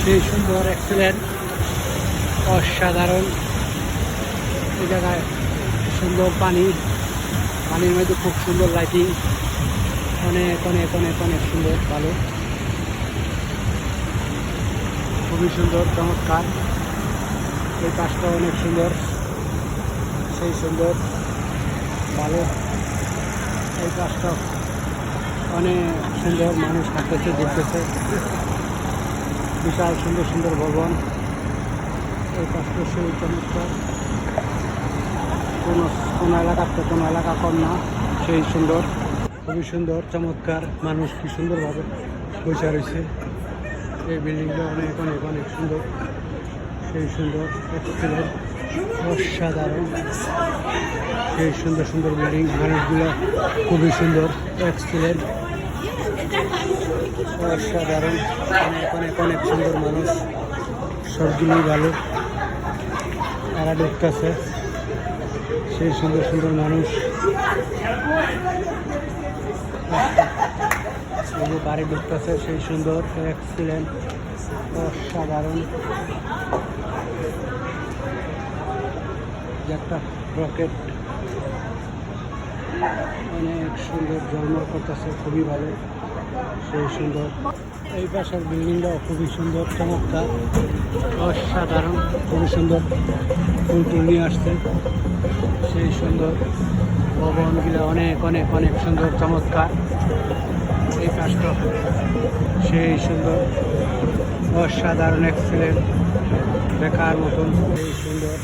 সেই সুন্দর এক্সেলেন্ট অসাধারণ। এই জায়গায় সুন্দর পানির মধ্যে খুব সুন্দর লাইটিং, অনেক অনেক অনেক অনেক সুন্দর, ভালো, খুবই সুন্দর, চমৎকার। এই পাশটা অনেক সুন্দর, সেই সুন্দর, ভালো। এই পাশটা অনেক সুন্দর, মানুষ হাঁটতেছে, ঘুরতেছে, বিশাল সুন্দর সুন্দর ভবন। এই পাশটা সেই চমৎকার, কোনো এলাকা কম না, সেই সুন্দর, খুবই সুন্দর, চমৎকার। মানুষ কি সুন্দরভাবে বসে রয়েছে। এই বিল্ডিংটা অনেক অনেক অনেক সুন্দর, সেই সুন্দর, এক্সেলেন্ট, অসাধারণ। সেই সুন্দর সুন্দর বিল্ডিং, মানুষগুলো খুবই সুন্দর, এক্সেলেন্ট, অসাধারণ, অনেক অনেক অনেক সুন্দর মানুষ, সবগুলোই ভালো। তারা ঢুকতেছে, সেই সুন্দর সুন্দর মানুষ। বাড়ি ঢুকতেছে, সেই সুন্দর, এক্সেলেন্ট, অসাধারণ। একটা রকেট অনেক সুন্দর ঝলমল করতেছে, খুবই ভালো, সেই সুন্দর। এই পাশের বিল্ডিংটাও খুবই সুন্দর, চমৎকার, অসাধারণ, খুবই সুন্দর, ফুল নিয়ে আসছে, সেই সুন্দর। ভবনগুলো অনেক অনেক অনেক সুন্দর, চমৎকার। এই পাশটা সেই সুন্দর, অসাধারণ, এক্সেলেন্ট, দেখার মতন, সেই সুন্দর,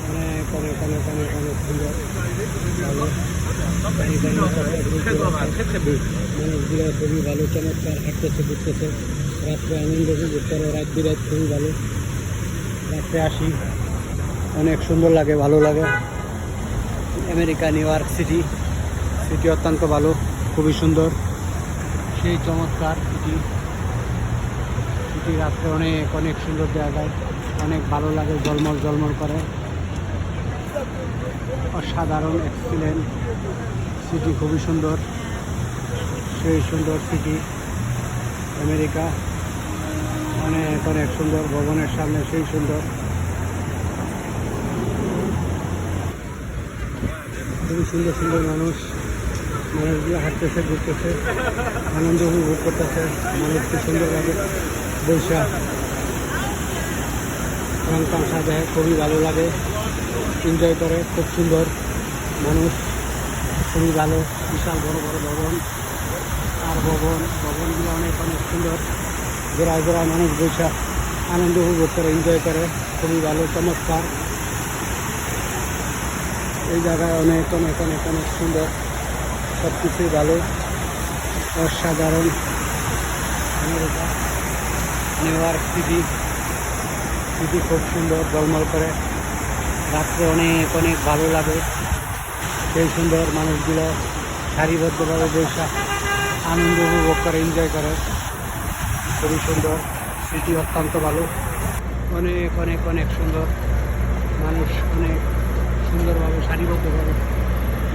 অনেক অনেক অনেক অনেক অনেক সুন্দর, ভালো। মানুষগুলো খুবই ভালো, চমৎকার, হাঁটতেছে, ঘুরতেছে, রাত্রে আনন্দ উপভোগ করে, রাত বিরাত খুবই ভালো। রাত্রে আসি, অনেক সুন্দর লাগে, ভালো লাগে। আমেরিকা নিউ ইয়র্ক সিটি অত্যন্ত ভালো, খুবই সুন্দর, সেই চমৎকার সিটি রাত্রে অনেক অনেক সুন্দর জায়গায়, অনেক ভালো লাগে, ঝলমল করে, অসাধারণ, এক্সেলেন্ট সিটি, খুবই সুন্দর, সেই সুন্দর সিটি আমেরিকা, অনেক অনেক সুন্দর। ভবনের সামনে সেই সুন্দর, খুবই সুন্দর সুন্দর মানুষগুলো হাঁটতেছে, ঘুরতেছে, আনন্দ উপভোগ করতেছে। মানুষকে সুন্দরভাবে বৈশাখ রং তামসা দেয়, খুবই ভালো লাগে, এনজয় করে, খুব সুন্দর মানুষ, খুবই ভালো। বিশাল বড় বড় ভবন, আর ভবনগুলো অনেক অনেক সুন্দর, জোড়ায় জোড়ায় মানুষ বৈশাখ আনন্দ উপভোগ করে, এনজয় করে, খুবই ভালো, চমৎকার। এই জায়গায় অনেক অনেক অনেক অনেক সুন্দর, সব কিছুই ভালো, অসাধারণ। আমেরিকা নিউ ইয়র্ক সিটি খুব সুন্দর, ঝলমল করে, রাত্রে অনেক অনেক ভালো লাগে, সেই সুন্দর। মানুষগুলো সারিবদ্ধভাবে বৈশাখ আনন্দ উপভোগ করে, এনজয় করে, খুবই সুন্দর, সিটি অত্যন্ত ভালো, অনেক অনেক অনেক সুন্দর। মানুষ অনেক সুন্দরভাবে সারিবদ্ধভাবে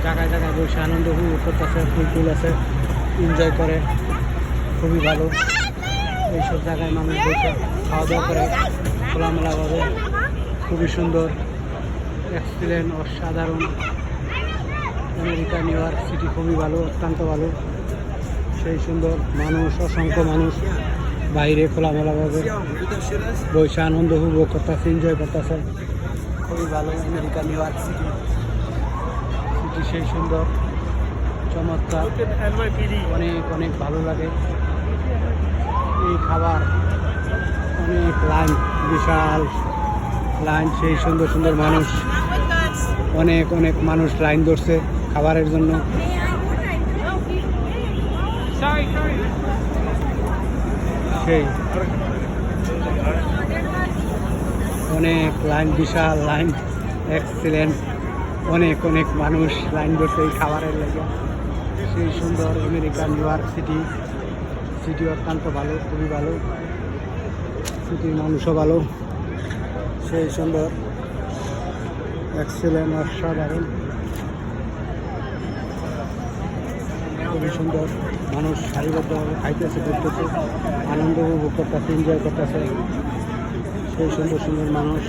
জায়গায় জায়গায় বসে আনন্দ উপভোগ করতেছে, ফুল আছে, এনজয় করে, খুবই ভালো। এইসব জায়গায় মানুষ বসে খাওয়া দাওয়া করে খোলামেলাভাবে, খুবই সুন্দর, এক্সেলেন্ট, অসাধারণ। আমেরিকা নিউ ইয়র্ক সিটি খুবই ভালো, অত্যন্ত ভালো, সেই সুন্দর। মানুষ, অসংখ্য মানুষ বাইরে খোলামেলাভাবে বসে আনন্দ উপভোগ করতেছে, এনজয় করতেছে, খুবই ভালো। আমেরিকা নিউ ইয়র্ক সিটি সেই সুন্দর, চমৎকার, অনেক অনেক ভালো লাগে। এই খাবার অনেক লাইন, বিশাল লাইন, সেই সুন্দর সুন্দর মানুষ, অনেক অনেক মানুষ লাইন ধরছে খাবারের জন্য। সেই অনেক লাইন, বিশাল লাইন, এক্সেলেন্ট, অনেক অনেক মানুষ লাইন ধরছে এই খাবারের লেগে, সেই সুন্দর। আমেরিকা নিউ ইয়র্ক সিটি অত্যন্ত ভালো, খুবই ভালো, সিটির মানুষও ভালো, সেই সুন্দর, এক্সেলেন্ট, অসাধারণ, খুবই সুন্দর। মানুষ সারিবদ্ধভাবে খাইতেছে ঘুরতেছে আনন্দ উপভোগ করতেছে এনজয় করতেছে সেই সুন্দর সুন্দর মানুষ